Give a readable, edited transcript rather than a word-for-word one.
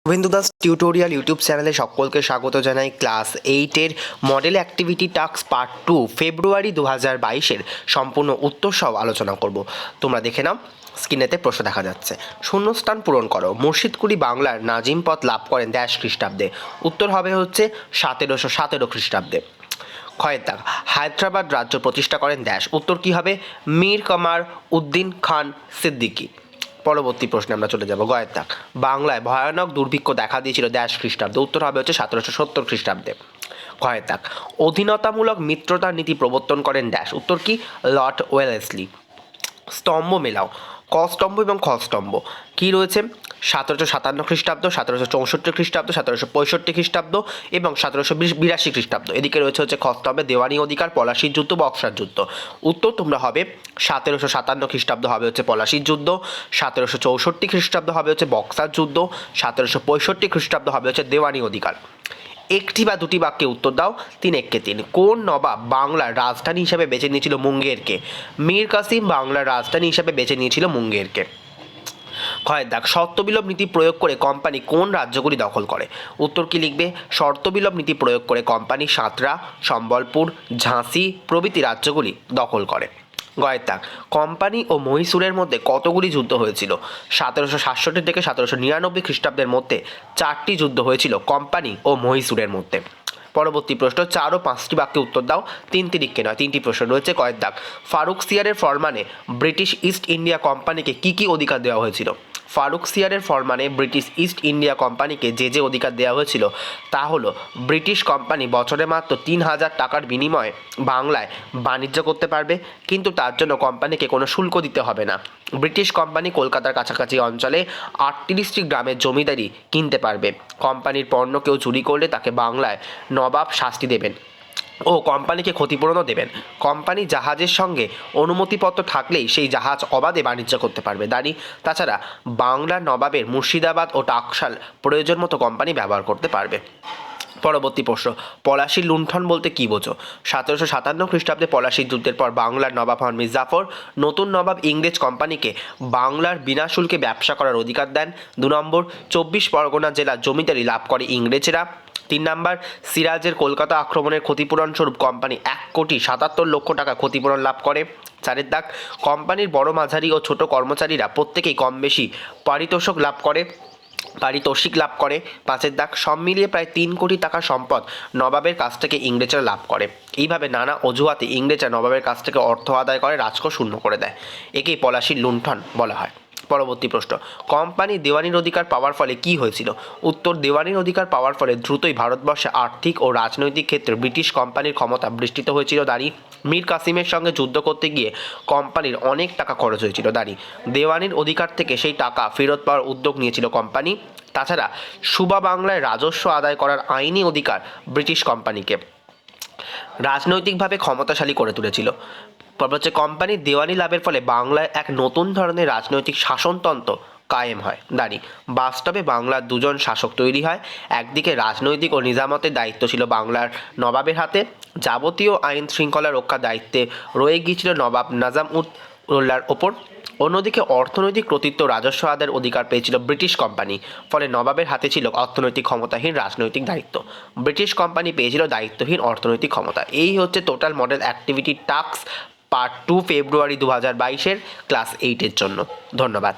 Suvendu Das tutorial YouTube চ্যানেলে সকলকে স্বাগত জানাই। ক্লাস 8-এর মডেল অ্যাক্টিভিটি টাস্ক পার্ট 2 ফেব্রুয়ারি 2022-এর সম্পূর্ণ উত্তর সহ আলোচনা করব। তোমরা দেখে নাও, স্ক্রিনেতে প্রশ্ন দেখা যাচ্ছে। শূন্যস্থান পূরণ করো। মুর্শিদকুলি বাংলার নাজিম পদ লাভ করেন ড্যাশ খ্রিস্টাব্দে। উত্তর হবে হচ্ছে 1717 খ্রিস্টাব্দে। ক্ষয়ের দাগ, হায়দ্রাবাদ রাজ্য প্রতিষ্ঠা করেন ড্যাশ। উত্তর কী হবে? মীর কামার উদ্দিন খান সিদ্দিকী। পরবর্তী প্রশ্নে আমরা চলে যাব। গয়ের দাগ, বাংলায় ভয়ানক দুর্ভিক্ষ দেখা দিয়েছিল ড্যাশ খ্রিস্টাব্দে। উত্তর হবে হচ্ছে 1770 খ্রিস্টাব্দে। ক্ষয়ের দাগ, অধীনতামূলক মিত্রতার নীতি প্রবর্তন করেন ড্যাশ। উত্তর কি? Lord Wellesley. স্তম্ভ মেলাও। ক স্তম্ভ এবং খ স্তম্ভ কী রয়েছে? 1757 খ্রিস্টাব্দ, 1764 খ্রিস্টাব্দ, 1765 খ্রিস্টাব্দ এবং 1782 খ্রিস্টাব্দ। এদিকে রয়েছে হচ্ছে খ স্তম্ভে দেওয়ানি অধিকার, পলাশির যুদ্ধ, বক্সার যুদ্ধ। উত্তর তোমরা হবে 1757 খ্রিস্টাব্দ হবে হচ্ছে পলাশির যুদ্ধ, 1764 খ্রিস্টাব্দ হবে হচ্ছে বক্সার যুদ্ধ, 1765 খ্রিস্টাব্দ হবে হচ্ছে দেওয়ানি অধিকার। একটি বা দুটি বাক্যে উত্তর দাও। 3-1-3। কোন নবাব বাংলার রাজধানী হিসাবে বেছে নিয়েছিল মুঙ্গেরকে? মীর কাসিম বাংলার রাজধানী হিসাবে বেছে নিয়েছিল মুঙ্গেরকে। ক্ষয়ের দাগ, শর্তবিলোপ নীতি প্রয়োগ করে কোম্পানি কোন রাজ্যগুলি দখল করে? উত্তর কি লিখবে? শর্তবিলোপ নীতি প্রয়োগ করে কোম্পানি সাঁতরা, সম্বলপুর, ঝাঁসি প্রভৃতি রাজ্যগুলি দখল করে। গয়ের দাগ, কোম্পানি ও মহীশূরের মধ্যে কতগুলি যুদ্ধ হয়েছিল? 1767 থেকে 1799 খ্রিস্টাব্দের মধ্যে 4টি যুদ্ধ হয়েছিল কোম্পানি ও মহীশূরের মধ্যে। পরবর্তী প্রশ্ন, 4 ও 5টি বাক্যে উত্তর দাও। 3-3 নয়, 3টি প্রশ্ন রয়েছে। কয়ের দাগ, ফারুকসিয়ারের ফরমানে ব্রিটিশ ইস্ট ইন্ডিয়া কোম্পানিকে কী কী অধিকার দেওয়া হয়েছিল? ফারুকসিয়ারের ফরমানে ব্রিটিশ ইস্ট ইন্ডিয়া কোম্পানিকে যে অধিকার দেওয়া হয়েছিল তা হলো ব্রিটিশ কোম্পানি বছরে মাত্র 3000 টাকার বিনিময়ে বাংলায় বাণিজ্য করতে পারবে, কিন্তু তার জন্য কোম্পানিকে কোনো শুল্ক দিতে হবে না। ব্রিটিশ কোম্পানি কলকাতার কাছাকাছি অঞ্চলে 38টি গ্রামের জমিদারি কিনতে পারবে। কোম্পানির পণ্য কেউ চুরি করলে তাকে বাংলায় নবাব শাস্তি দেবেন ও কোম্পানিকে ক্ষতিপূরণও দেবেন। কোম্পানি জাহাজের সঙ্গে অনুমতিপত্র থাকলেই সেই জাহাজ অবাধে বাণিজ্য করতে পারবে। তাছাড়া বাংলার নবাবের মুর্শিদাবাদ ও টাকশাল প্রয়োজন মতো কোম্পানি ব্যবহার করতে পারবে। পরবর্তী প্রশ্ন, পলাশির লুণ্ঠন বলতে কী বোঝো? 1757 খ্রিস্টাব্দে পলাশির যুদ্ধের পর বাংলার নবাব হন মীর জাফর। নতুন নবাব ইংরেজ কোম্পানিকে বাংলার বিনা শুল্কে ব্যবসা করার অধিকার দেন। 2 নম্বর, 24 পরগনা জেলার জমিদারি লাভ করে ইংরেজরা। 3 নম্বর, সিরাজের কলকাতা আক্রমণের ক্ষতিপূরণ স্বরূপ কোম্পানি 1,77,00,000 টাকা ক্ষতিপূরণ লাভ করে। 4 দাগ, কোম্পানির বড় মাঝারি ও ছোট কর্মচারীরা প্রত্যেকেই কম বেশি পারিতোষিক লাভ করে। 5 দাগ, সব মিলিয়ে প্রায় 3 কোটি টাকা সম্পদ নবাবের কাছ থেকে ইংরেজরা লাভ করে। এইভাবে নানা অজুহাতে ইংরেজরা নবাবের কাছ থেকে অর্থ আদায় করে রাজকোষ শূন্য করে দেয়। একেই পলাশির লুণ্ঠন বলা হয়। পরবর্তী প্রশ্ন, কোম্পানি দেওয়ানির অধিকার পাওয়ার ফলে কি হয়েছিল? উত্তর, দেওয়ানির অধিকার পাওয়ার ফলে দ্রুতই ভারতবর্ষে আর্থিক ও রাজনৈতিক ক্ষেত্রে ব্রিটিশ কোম্পানির ক্ষমতা বিস্তৃত হয়েছিল। মীর কাসিমের সঙ্গে যুদ্ধ করতে গিয়ে কোম্পানির অনেক টাকা খরচ হয়েছিল। দেওয়ানির অধিকার থেকে সেই টাকা ফেরত পাওয়ার উদ্যোগ নিয়েছিল কোম্পানি। তাছাড়া সুবা বাংলায় রাজস্ব আদায় করার আইনি অধিকার ব্রিটিশ কোম্পানিকে রাজনৈতিকভাবে ক্ষমতাশালী করে তুলেছিল। হচ্ছে কোম্পানির দেওয়ানি লাভের ফলে বাংলায় এক নতুন ধরনের রাজনৈতিক শাসনতন্ত্র কায়েম হয়। বাস্তবে বাংলার 2জন শাসক তৈরি হয়। একদিকে রাজনৈতিক ও নিজামতের দায়িত্ব ছিল বাংলার নবাবের হাতে, যাবতীয় আইন শৃঙ্খলা রক্ষার দায়িত্বে রয়ে গিয়েছিল নবাব নাজাম-উদ-দৌলার ওপর। অন্যদিকে অর্থনৈতিক কর্তৃত্ব রাজস্ব আদায়ের অধিকার পেয়েছিল ব্রিটিশ কোম্পানি, ফলে নবাবের হাতে ছিল অর্থনৈতিক ক্ষমতাহীন রাজনৈতিক দায়িত্ব। ব্রিটিশ কোম্পানি পেয়েছিল দায়িত্বহীন অর্থনৈতিক ক্ষমতা। এই হচ্ছে total model activity task part 2 ফেব্রুয়ারি 2022-এর ক্লাস 8-এর জন্য। ধন্যবাদ।